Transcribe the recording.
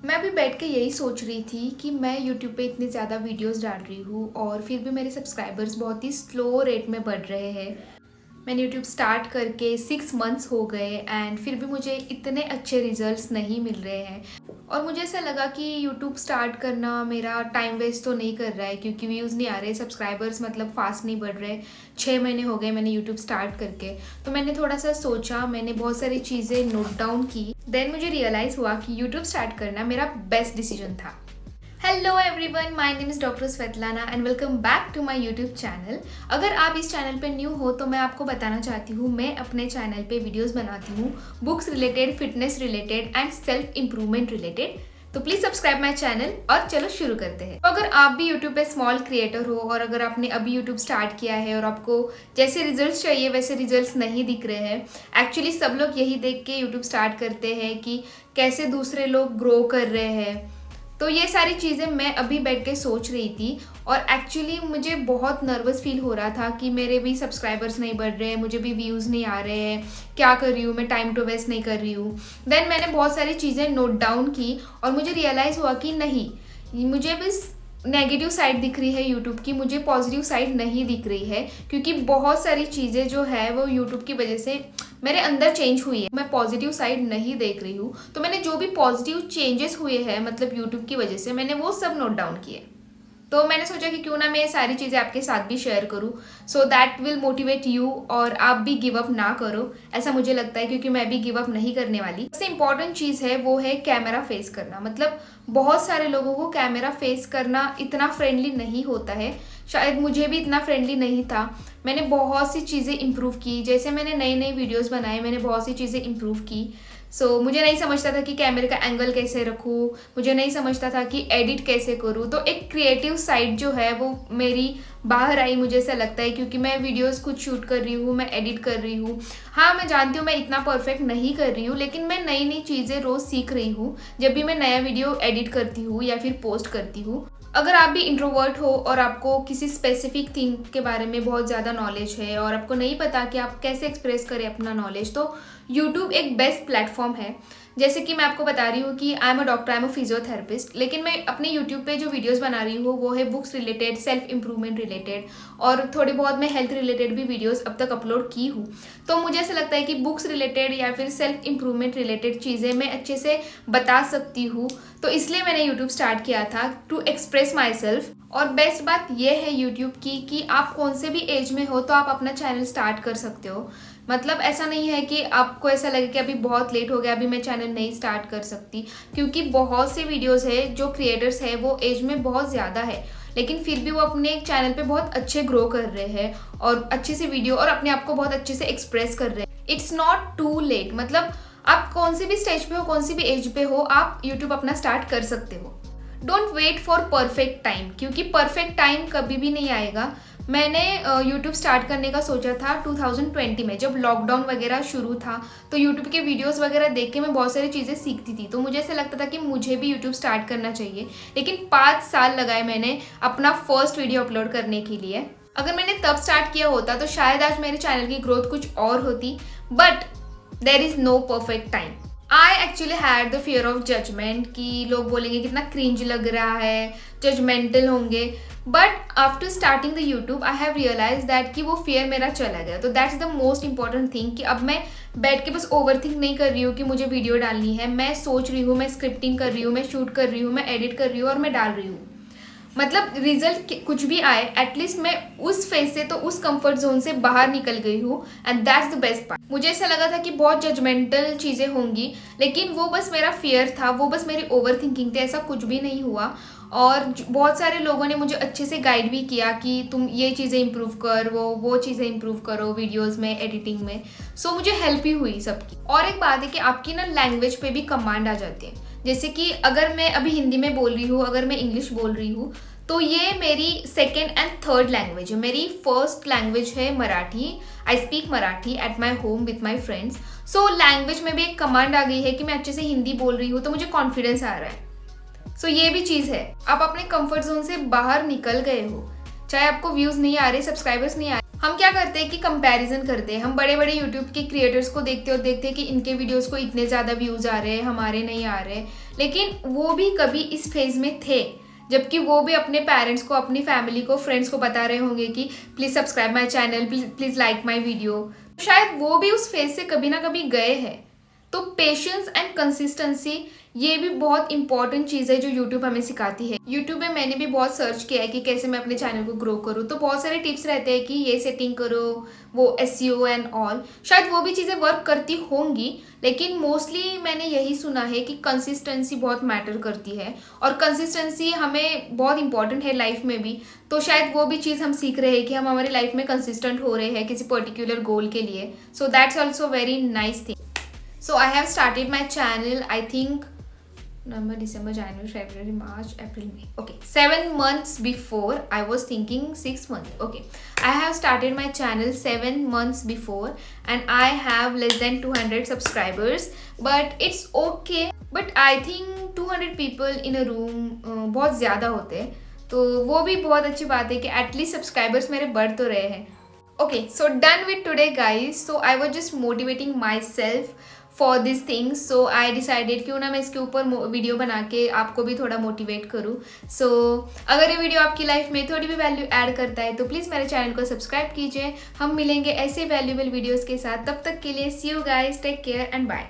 मैं अभी बैठ के यही सोच रही थी कि मैं यूट्यूब पे इतनी ज़्यादा वीडियोस डाल रही हूँ और फिर भी मेरे सब्सक्राइबर्स बहुत ही स्लो रेट में बढ़ रहे हैं। मैंने यूट्यूब स्टार्ट करके 6 मंथ्स हो गए एंड फिर भी मुझे इतने अच्छे रिजल्ट्स नहीं मिल रहे हैं। और मुझे ऐसा लगा कि यूट्यूब स्टार्ट करना मेरा टाइम वेस्ट तो नहीं कर रहा है, क्योंकि व्यूज़ नहीं आ रहे, सब्सक्राइबर्स मतलब फास्ट नहीं बढ़ रहे। 6 महीने हो गए मैंने यूट्यूब स्टार्ट करके। तो मैंने थोड़ा सा सोचा, मैंने बहुत सारी चीज़ें नोट डाउन की। देन मुझे रियलाइज़ हुआ कि यूट्यूब स्टार्ट करना मेरा बेस्ट डिसीजन था। Hello everyone, my name is doctor Svetlana and welcome back to my YouTube channel. अगर आप इस चैनल पे न्यू हो तो मैं आपको बताना चाहती हूँ, मैं अपने चैनल पे वीडियोस बनाती हूँ books related, fitness related and self improvement related. तो प्लीज़ सब्सक्राइब माय चैनल और चलो शुरू करते हैं। तो अगर आप भी यूट्यूब पे स्मॉल क्रिएटर हो और अगर आपने अभी यूट्यूब स्टार्ट किया है और आपको जैसे रिजल्ट्स चाहिए वैसे रिजल्ट्स नहीं दिख रहे हैं, एक्चुअली सब लोग यही देख के यूट्यूब स्टार्ट करते हैं कि कैसे दूसरे लोग ग्रो कर रहे हैं। तो ये सारी चीज़ें मैं अभी बैठ के सोच रही थी और एक्चुअली मुझे बहुत नर्वस फील हो रहा था कि मेरे भी सब्सक्राइबर्स नहीं बढ़ रहे हैं, मुझे भी व्यूज़ नहीं आ रहे हैं, क्या कर रही हूँ मैं, टाइम टू वेस्ट नहीं कर रही हूँ। देन मैंने बहुत सारी चीज़ें नोट डाउन की और मुझे रियलाइज़ हुआ कि नहीं, मुझे बस नेगेटिव साइड दिख रही है यूट्यूब की, मुझे पॉजिटिव साइड नहीं दिख रही है। क्योंकि बहुत सारी चीज़ें जो है वो यूट्यूब की वजह से मेरे अंदर चेंज हुई है, मैं पॉजिटिव साइड नहीं देख रही हूँ। तो मैंने जो भी पॉजिटिव चेंजेस हुए हैं मतलब यूट्यूब की वजह से, मैंने वो सब नोट डाउन किए। तो मैंने सोचा कि क्यों ना मैं ये सारी चीज़ें आपके साथ भी शेयर करूँ, so that will motivate you और आप भी गिव अप ना करो, ऐसा मुझे लगता है, क्योंकि मैं भी गिव अप नहीं करने वाली। सबसे इम्पॉर्टेंट चीज़ है वो है कैमरा फेस करना। मतलब बहुत सारे लोगों को कैमरा फेस करना इतना फ्रेंडली नहीं होता है, शायद मुझे भी इतना फ्रेंडली नहीं था। मैंने बहुत सी चीज़ें इम्प्रूव की, जैसे मैंने नई नई वीडियोज़ बनाए, मैंने बहुत सी चीज़ें इम्प्रूव की। मुझे नहीं समझता था कि कैमरे का एंगल कैसे रखूँ, मुझे नहीं समझता था कि एडिट कैसे करूँ। तो एक क्रिएटिव साइड जो है वो मेरी बाहर आई, मुझे ऐसा लगता है, क्योंकि मैं वीडियोस खुद शूट कर रही हूँ, मैं एडिट कर रही हूँ। हाँ, मैं जानती हूँ मैं इतना परफेक्ट नहीं कर रही हूँ, लेकिन मैं नई नई चीज़ें रोज़ सीख रही हूँ जब भी मैं नया वीडियो एडिट करती हूँ या फिर पोस्ट करती हूँ। अगर आप भी इंट्रोवर्ट हो और आपको किसी स्पेसिफिक थिंग के बारे में बहुत ज़्यादा नॉलेज है और आपको नहीं पता कि आप कैसे एक्सप्रेस करें अपना नॉलेज, तो यूट्यूब एक बेस्ट प्लेटफॉर्म है। जैसे कि मैं आपको बता रही हूँ कि I am a doctor, I am a physiotherapist, लेकिन मैं अपने यूट्यूब पे जो वीडियोस बना रही हूँ वो है books related, self improvement related, और थोड़ी बहुत मैं हेल्थ रिलेटेड भी वीडियोस अब तक अपलोड की हूँ। तो मुझे ऐसा लगता है कि बुक्स रिलेटेड या फिर सेल्फ इम्प्रूवमेंट रिलेटेड चीज़ें मैं अच्छे से बता सकती हूँ। तो इसलिए मैंने यूट्यूब स्टार्ट किया था टू एक्सप्रेस माई सेल्फ। और बेस्ट बात यह है यूट्यूब की कि आप कौन से भी एज में हो तो आप अपना चैनल स्टार्ट कर सकते हो। मतलब ऐसा नहीं है कि आपको ऐसा लगे कि अभी बहुत लेट हो गया, अभी मैं चैनल नहीं स्टार्ट कर सकती, क्योंकि बहुत से वीडियोस है जो क्रिएटर्स है वो एज में बहुत ज़्यादा है, लेकिन फिर भी वो अपने चैनल पे बहुत अच्छे ग्रो कर रहे हैं और अच्छे से वीडियो और अपने आप को बहुत अच्छे से एक्सप्रेस कर रहे हैं। इट्स नॉट टू लेट, मतलब आप कौन सी भी स्टेज पे हो, कौन सी भी एज पे हो, आप यूट्यूब अपना स्टार्ट कर सकते हो। Don't wait for perfect time, क्योंकि परफेक्ट टाइम कभी भी नहीं आएगा। मैंने यूट्यूब स्टार्ट करने का सोचा था 2020 में, जब लॉकडाउन वगैरह शुरू था। तो यूट्यूब के वीडियोस वगैरह देख के मैं बहुत सारी चीज़ें सीखती थी, तो मुझे ऐसा लगता था कि मुझे भी यूट्यूब स्टार्ट करना चाहिए। लेकिन 5 साल लगाए मैंने अपना फर्स्ट वीडियो अपलोड करने के लिए। अगर मैंने तब स्टार्ट किया होता तो शायद आज मेरे चैनल की ग्रोथ कुछ और होती, but there is no perfect time. I actually had the fear of judgement कि लोग बोलेंगे कितना क्रिंज लग रहा है, जजमेंटल होंगे। But after starting the YouTube I have realise that कि वो फियर मेरा चला गया। तो that's the most important thing कि अब मैं बैठ के बस ओवर थिंक नहीं कर रही हूँ कि मुझे वीडियो डालनी है। मैं सोच रही हूँ, मैं स्क्रिप्टिंग कर रही हूँ, मैं शूट कर रही हूँ, मैं एडिट कर रही हूँ और मैं डाल रही हूँ। मतलब रिजल्ट कुछ भी आए, एटलीस्ट मैं उस फेज से, तो उस कंफर्ट जोन से बाहर निकल गई हूँ, and that's the best part. मुझे ऐसा लगा था कि बहुत जजमेंटल चीज़ें होंगी, लेकिन वो बस मेरा फियर था, वो बस मेरी ओवर थिंकिंग थी, ऐसा कुछ भी नहीं हुआ। और बहुत सारे लोगों ने मुझे अच्छे से गाइड भी किया कि तुम ये चीज़ें इम्प्रूव कर, वो चीज़ें इम्प्रूव करो वीडियोज़ में, एडिटिंग में। मुझे हेल्प ही हुई सबकी। और एक बात है कि आपकी ना लैंग्वेज पे भी कमांड आ जाती है। जैसे कि अगर मैं अभी हिंदी में बोल रही हूँ, अगर मैं इंग्लिश बोल रही हूँ, तो ये मेरी सेकेंड एंड थर्ड लैंग्वेज है। मेरी फर्स्ट लैंग्वेज है Marathi, I speak Marathi at my home with my friends. Language में भी एक कमांड आ गई है कि मैं अच्छे से हिंदी बोल रही हूँ, तो मुझे कॉन्फिडेंस आ रहा है। ये भी चीज़ है, आप अपने कंफर्ट जोन से बाहर निकल गए हो, चाहे आपको व्यूज़ नहीं आ रहे, सब्सक्राइबर्स नहीं आ रहे, हम क्या करते हैं कि कंपैरिजन करते हैं। हम बड़े बड़े यूट्यूब के क्रिएटर्स को देखते और देखते हैं कि इनके वीडियोस को इतने ज़्यादा व्यूज़ आ रहे हैं, हमारे नहीं आ रहे, लेकिन वो भी कभी इस फेज़ में थे जबकि वो भी अपने पेरेंट्स को, अपनी फैमिली को, फ्रेंड्स को बता रहे होंगे कि please subscribe my channel, please like my video. शायद वो भी उस फेज से कभी ना कभी गए हैं। तो पेशेंस एंड कंसिस्टेंसी ये भी बहुत इंपॉर्टेंट चीज़ है जो यूट्यूब हमें सिखाती है। यूट्यूब में मैंने भी बहुत सर्च किया है कि कैसे मैं अपने चैनल को ग्रो करूँ, तो बहुत सारे टिप्स रहते हैं कि ये सेटिंग करो, वो SEO एंड ऑल। शायद वो भी चीज़ें वर्क करती होंगी, लेकिन मोस्टली मैंने यही सुना है कि कंसिस्टेंसी बहुत मैटर करती है और कंसिस्टेंसी हमें बहुत इंपॉर्टेंट है लाइफ में भी। तो शायद वो भी चीज़ हम सीख रहे हैं कि हम हमारी लाइफ में कंसिस्टेंट हो रहे हैं किसी पर्टिकुलर गोल के लिए। So that's also very nice thing. So I have started my channel, I think November, December, January, February, March, April, May. Okay, 7 months before. I was thinking 6 months. Okay, I have started my channel 7 months before and I have less than 200 subscribers. But it's okay. But I think 200 people in a room बहुत ज़्यादा होते हैं, तो वो भी बहुत अच्छी बात है कि एटलीस्ट सब्सक्राइबर्स मेरे बढ़ तो रहे हैं। Okay, so done with today guys. So I was just motivating myself for this things. So I decided क्यों ना मैं इसके ऊपर वीडियो बना के आपको भी थोड़ा मोटिवेट करूँ। सो अगर ये वीडियो आपकी लाइफ में थोड़ी भी वैल्यू ऐड करता है तो प्लीज़ मेरे चैनल को सब्सक्राइब कीजिए। हम मिलेंगे ऐसे वैल्यूएबल वीडियोस के साथ, तब तक के लिए see you guys, take care and bye.